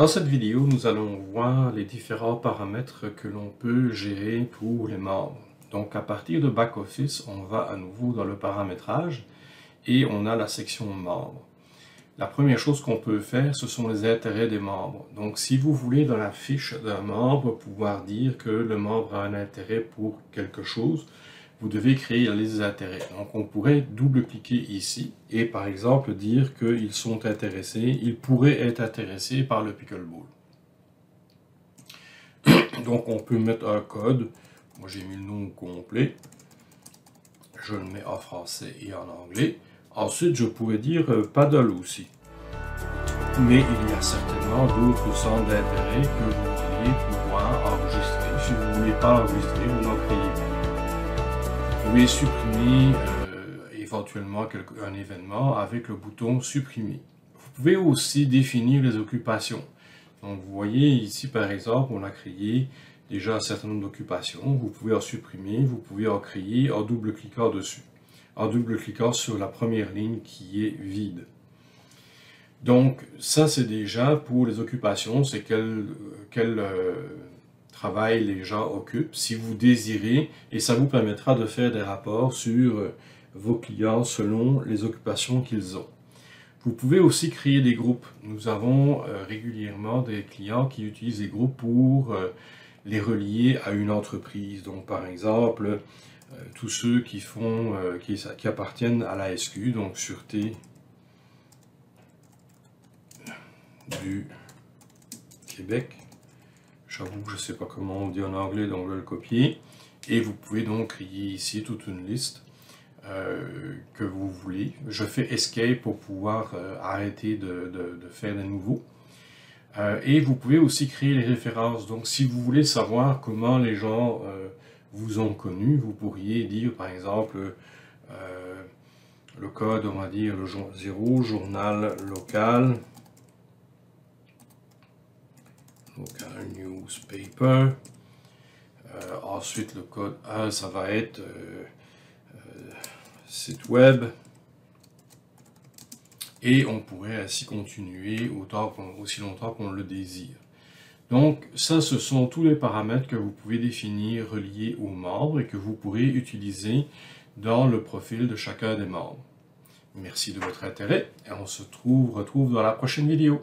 Dans cette vidéo, nous allons voir les différents paramètres que l'on peut gérer pour les membres. Donc à partir de Back Office, on va à nouveau dans le paramétrage et on a la section membres. La première chose qu'on peut faire, ce sont les intérêts des membres. Donc si vous voulez dans la fiche d'un membre pouvoir dire que le membre a un intérêt pour quelque chose, vous devez créer la liste des intérêts. Donc on pourrait double-cliquer ici et par exemple dire qu'ils sont intéressés, ils pourraient être intéressés par le pickleball. Donc on peut mettre un code, moi j'ai mis le nom complet, je le mets en français et en anglais. Ensuite je pourrais dire paddle aussi. Mais il y a certainement d'autres centres d'intérêt que vous pourriez pouvoir enregistrer. Si vous ne voulez pas enregistrer, vous n'en créez pas. Vous pouvez supprimer éventuellement un événement avec le bouton supprimer. Vous pouvez aussi définir les occupations. Donc vous voyez ici par exemple, on a créé déjà un certain nombre d'occupations. Vous pouvez en supprimer, vous pouvez en créer en double-cliquant dessus. En double-cliquant sur la première ligne qui est vide. Donc ça c'est déjà pour les occupations, c'est quel travail les gens occupent, si vous désirez, et ça vous permettra de faire des rapports sur vos clients selon les occupations qu'ils ont. Vous pouvez aussi créer des groupes. Nous avons régulièrement des clients qui utilisent des groupes pour les relier à une entreprise. Donc par exemple, tous ceux qui appartiennent à la SQ, donc Sûreté du Québec. J'avoue que je ne sais pas comment on dit en anglais, donc je vais le copier. Et vous pouvez donc créer ici toute une liste que vous voulez. Je fais Escape pour pouvoir arrêter de faire des nouveaux. Et vous pouvez aussi créer les références. Donc si vous voulez savoir comment les gens vous ont connu, vous pourriez dire par exemple le code, on va dire le 0, journal local. Local newspaper. Ensuite, le code A, ça va être site web. Et on pourrait ainsi continuer aussi longtemps qu'on le désire. Donc, ça, ce sont tous les paramètres que vous pouvez définir reliés aux membres et que vous pourrez utiliser dans le profil de chacun des membres. Merci de votre intérêt et on se retrouve dans la prochaine vidéo.